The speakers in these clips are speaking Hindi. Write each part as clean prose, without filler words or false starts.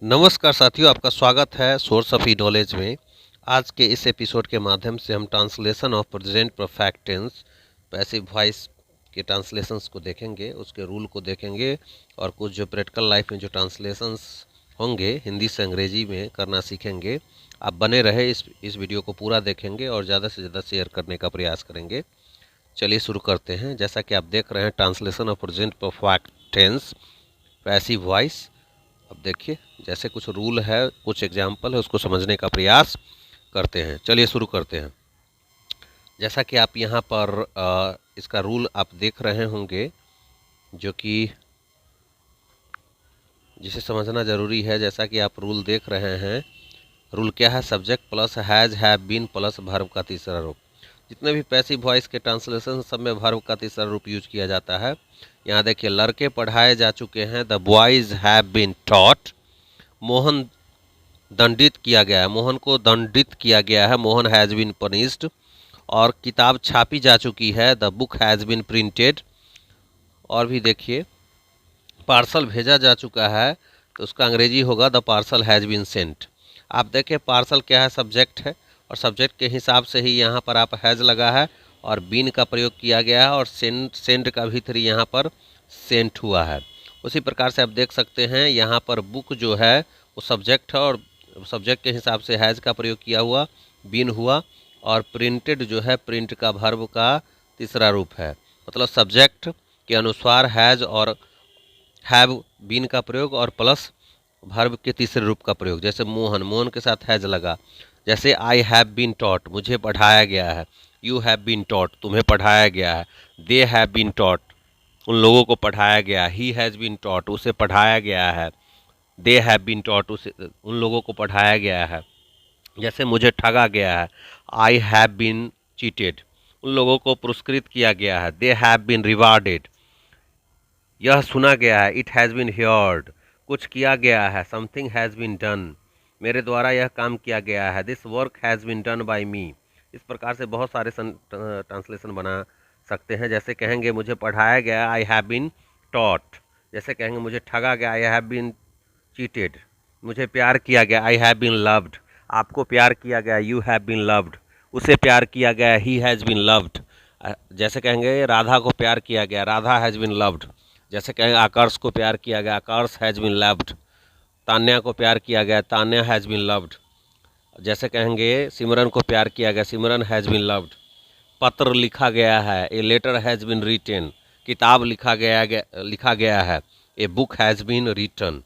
नमस्कार साथियों, आपका स्वागत है सोर्स ऑफ ई नॉलेज में। आज के इस एपिसोड के माध्यम से हम translation of present perfect tense passive voice के ट्रांसलेशंस को देखेंगे, उसके रूल को देखेंगे और कुछ जो प्रैक्टिकल लाइफ में जो ट्रांसलेशंस होंगे हिंदी से अंग्रेजी में करना सीखेंगे। आप बने रहे, इस वीडियो को पूरा देखेंगे और ज़्यादा से ज़्यादा शेयर करने का प्रयास करेंगे। चलिए शुरू करते हैं। जैसा कि आप देख रहे हैं, translation of present perfect tense passive voice. अब देखिए, जैसे कुछ रूल है, कुछ एग्जाम्पल है, उसको समझने का प्रयास करते हैं। चलिए शुरू करते हैं। जैसा कि आप यहाँ पर इसका रूल आप देख रहे होंगे, जो कि जिसे समझना ज़रूरी है। जैसा कि आप रूल देख रहे हैं, रूल क्या है? Subject plus has have been plus verb का तीसरा रूप। जितने भी पैसिव वॉइस के ट्रांसलेशन सब में वर्ब का तीसरा रूप यूज किया जाता है। यहाँ देखिए, लड़के पढ़ाए जा चुके हैं, the boys have been taught. Mohan दंडित किया गया है, मोहन को दंडित किया गया है, मोहन हैज़ बीन पनिश्ड। और किताब छापी जा चुकी है, the book has been printed. और भी देखिए, पार्सल भेजा जा चुका है, तो उसका अंग्रेजी होगा the parcel has been sent. आप देखें, पार्सल क्या है? सब्जेक्ट है, और सब्जेक्ट के हिसाब से ही यहाँ पर आप हैज़ लगा है और बीन का प्रयोग किया गया है, और सेंट का भीतर यहाँ पर सेंट हुआ है। उसी प्रकार से आप देख सकते हैं, यहाँ पर बुक जो है वो सब्जेक्ट है, और सब्जेक्ट के हिसाब से हैज़ का प्रयोग किया हुआ, बीन हुआ। और प्रिंटेड जो है, प्रिंट का वर्ब का तीसरा रूप है। मतलब सब्जेक्ट के अनुसार हैज़ और हैव बीन का प्रयोग और प्लस वर्ब के तीसरे रूप का प्रयोग। जैसे मोहन, मोहन के साथ हैज़ लगा। जैसे आई हैव बीन टॉट, मुझे पढ़ाया गया है। यू हैव बीन टॉट, तुम्हें पढ़ाया गया है। दे हैव बीन टॉट, उन लोगों को पढ़ाया गया। ही हैज़ बीन टॉट, उसे पढ़ाया गया है। दे हैव बीन टॉट, उसे उन लोगों को पढ़ाया गया है। जैसे मुझे ठगा गया है, आई हैव बीन चीटेड, उन लोगों को पुरस्कृत किया गया है। दे हैव बीन रिवार्डेड, यह सुना गया है। इट हैज़ बीन हियर्ड, कुछ किया गया है। समथिंग हैज़ बीन डन, मेरे द्वारा यह काम किया गया है। This work has been done by me. इस प्रकार से बहुत सारे ट्रांसलेशन बना सकते हैं। जैसे कहेंगे मुझे पढ़ाया गया, आई हैव बीन टॉट। जैसे कहेंगे मुझे ठगा गया, आई हैव बीन चीटेड। मुझे प्यार किया गया, आई हैव बीन लव्ड। आपको प्यार किया गया, यू हैव बीन लव्ड। उसे प्यार किया गया, ही हैज़ बीन लव्ड। जैसे कहेंगे राधा को प्यार किया गया, राधा हैज़ बीन लव्ड। जैसे कहेंगे आकर्ष को प्यार किया गया, आकर्ष हैज़ बीन लव्ड। तान्या को प्यार किया गया, तान्या हैज़ बीन लव्ड। जैसे कहेंगे सिमरन को प्यार किया गया, सिमरन हैज़ बीन लव्ड। पत्र लिखा गया है, a letter has been written. किताब लिखा गया है, a book has been written.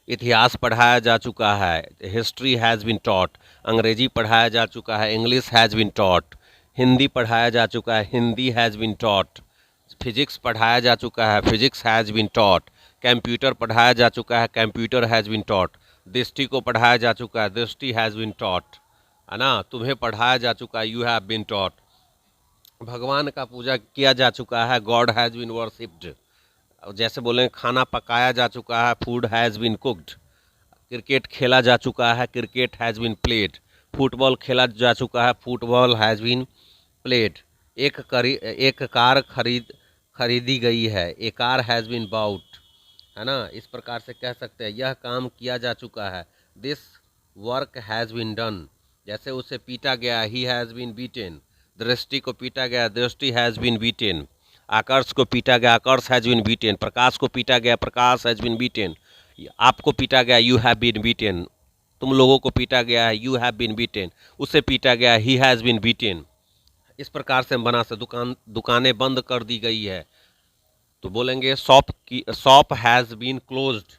इतिहास पढ़ाया जा चुका है, हिस्ट्री हैज़ बीन टॉट। अंग्रेजी पढ़ाया जा चुका है, English has been taught. Hindi पढ़ाया जा चुका है, Hindi has been taught. Physics पढ़ाया जा चुका है, physics has been taught. Computer पढ़ाया जा चुका है, कंप्यूटर हैज़ बीन टॉट। दृष्टि को पढ़ाया जा चुका है, दृष्टि हैज़ बीन टॉट, है ना। तुम्हें पढ़ाया जा चुका है, यू हैव बीन टॉट। भगवान का पूजा किया जा चुका है, गॉड हैज़ बीन वर्शिप्ड। जैसे बोलें खाना पकाया जा चुका है, food has been cooked. Cricket खेला जा चुका है, cricket has been played. Football खेला जा चुका है, फुटबॉल हैज़ बीन प्लेड। एक कार खरीदी गई है, a car has been bought, है ना। इस प्रकार से कह सकते हैं यह काम किया जा चुका है, this work has been done. जैसे उसे पीटा गया, ही हैज़ बीन बीटेन। दृष्टि को पीटा गया, दृष्टि हैज़ बीन बीटेन। आकर्ष को पीटा गया, आकर्ष हैज़ बीन बीटेन। प्रकाश को पीटा गया, प्रकाश हैज़ बीन बीटेन। आपको पीटा गया, यू हैव बीन बीटेन। तुम लोगों को पीटा गया है, यू हैव बीन बीटेन। उसे पीटा गया, ही हैज़ बीन बीटेन। इस प्रकार से हम बना से दुकानें बंद कर दी गई है, तो बोलेंगे शॉप हैज़ बीन क्लोज्ड।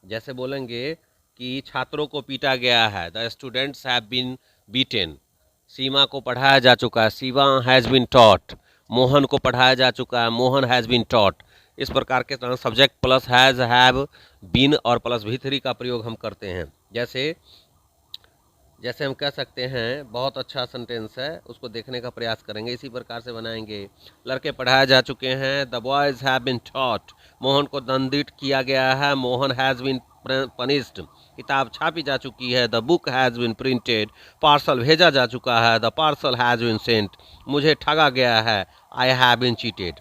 जैसे बोलेंगे कि छात्रों को पीटा गया है, the students have been beaten. Seema को पढ़ाया जा चुका है, Seema has been taught. Mohan को पढ़ाया जा चुका है, मोहन हैज़ बीन टॉट। इस प्रकार के subject plus has, have, been और प्लस भी3 का प्रयोग हम करते हैं। जैसे जैसे हम कह सकते हैं, बहुत अच्छा सेंटेंस है, उसको देखने का प्रयास करेंगे। इसी प्रकार से बनाएंगे, लड़के पढ़ाए जा चुके हैं, the boys have been taught. Mohan को दंडित किया गया है, मोहन हैज़ बीन पनिश्ड। किताब छापी जा चुकी है, the book has been printed. Parcel भेजा जा चुका है, the parcel has been sent. मुझे ठगा गया है, आई हैव बीन चीटेड।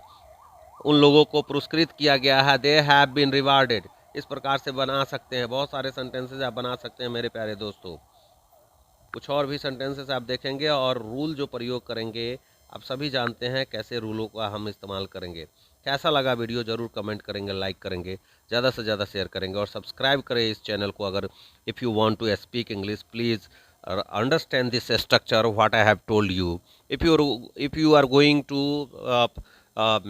उन लोगों को पुरस्कृत किया गया है, दे हैव बीन रिवार्डेड। इस प्रकार से बना सकते हैं। बहुत सारे सेंटेंसेस आप बना सकते हैं मेरे प्यारे दोस्तों। कुछ और भी सेंटेंसेस आप देखेंगे और रूल जो प्रयोग करेंगे आप सभी जानते हैं कैसे रूलों का हम इस्तेमाल करेंगे। कैसा लगा वीडियो ज़रूर कमेंट करेंगे, लाइक करेंगे, ज़्यादा से ज़्यादा शेयर करेंगे और सब्सक्राइब करें इस चैनल को। अगर if you want to speak English please understand this structure what I have told you. If you are going to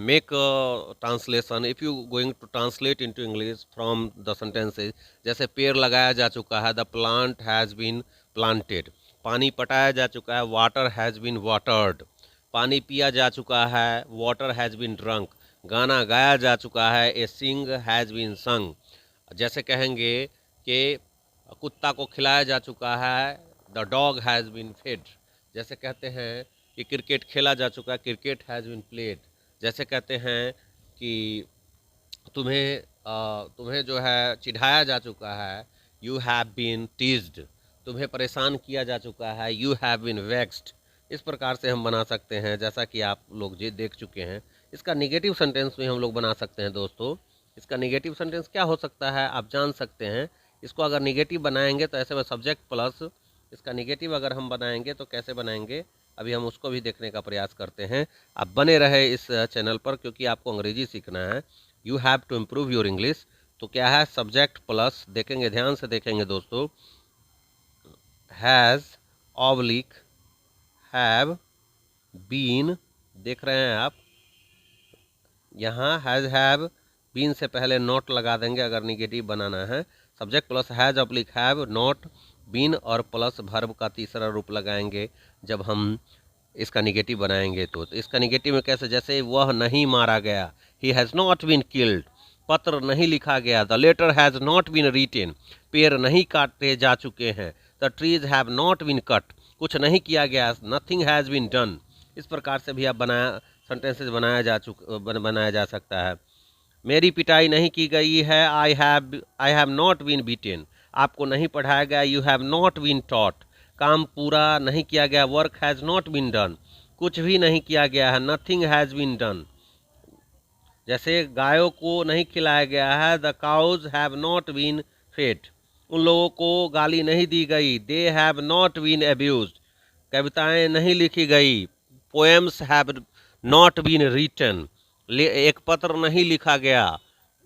make a translation, if you going to translate into English from the sentences, जैसे पेड़ लगाया जा चुका है, the plant has been planted, पानी पटाया जा चुका है, water has been watered, पानी पिया जा चुका है, water has been drunk, गाना गाया जा चुका है, a sing has been sung। जैसे कहेंगे कि कुत्ता को खिलाया जा चुका है, the dog has been fed. जैसे कहते हैं कि क्रिकेट खेला जा चुका है, क्रिकेट हैज़ बीन प्लेड। जैसे कहते हैं कि तुम्हें जो है चिढ़ाया जा चुका है, यू हैव बीन टीज्ड। तुम्हें परेशान किया जा चुका है, यू हैव बीन वेक्स्ड। इस प्रकार से हम बना सकते हैं, जैसा कि आप लोग जी देख चुके हैं। इसका निगेटिव सेंटेंस भी हम लोग बना सकते हैं दोस्तों। इसका निगेटिव सेंटेंस क्या हो सकता है आप जान सकते हैं। इसको अगर निगेटिव बनाएंगे तो ऐसे में सब्जेक्ट प्लस, इसका निगेटिव अगर हम बनाएंगे तो कैसे बनाएंगे अभी हम उसको भी देखने का प्रयास करते हैं। आप बने रहे इस चैनल पर क्योंकि आपको अंग्रेजी सीखना है। You have to improve your English. तो क्या है, सब्जेक्ट प्लस, देखेंगे ध्यान से देखेंगे दोस्तों, हैज़ ऑब्लिक हैव बीन, देख रहे हैं आप, यहाँ हैज़ हैव बीन से पहले नॉट लगा देंगे अगर निगेटिव बनाना है। Subject plus has oblique have, not, been और प्लस वर्ब का तीसरा रूप लगाएंगे जब हम इसका निगेटिव बनाएंगे। तो इसका निगेटिव में कैसे, जैसे वह नहीं मारा गया, he has not been killed, पत्र नहीं लिखा गया, the letter has not been written, पेड़ नहीं काटे जा चुके हैं, the trees have not been cut, कुछ नहीं किया गया, नथिंग हैज़ बीन डन। इस प्रकार से भी आप सेंटेंसेस बनाया जा सकता है। मेरी पिटाई नहीं की गई है, I have not been beaten, आपको नहीं पढ़ाया गया, you have not been taught, काम पूरा नहीं किया गया, work has not been done, कुछ भी नहीं किया गया है, नथिंग हैज़ बीन डन। जैसे गायों को नहीं खिलाया गया है, the cows have not been fed, उन लोगों को गाली नहीं दी गई, they have not been abused, कविताएं नहीं लिखी गई, poems have not been written, एक पत्र नहीं लिखा गया,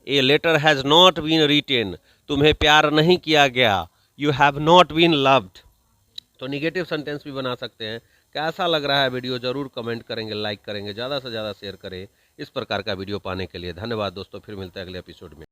a letter has not been written, तुम्हें प्यार नहीं किया गया, you have not been loved. तो निगेटिव सेंटेंस भी बना सकते हैं। कैसा लग रहा है वीडियो ज़रूर कमेंट करेंगे, लाइक करेंगे, ज़्यादा से ज़्यादा शेयर करें। इस प्रकार का वीडियो पाने के लिए धन्यवाद दोस्तों, फिर मिलते हैं अगले एपिसोड में।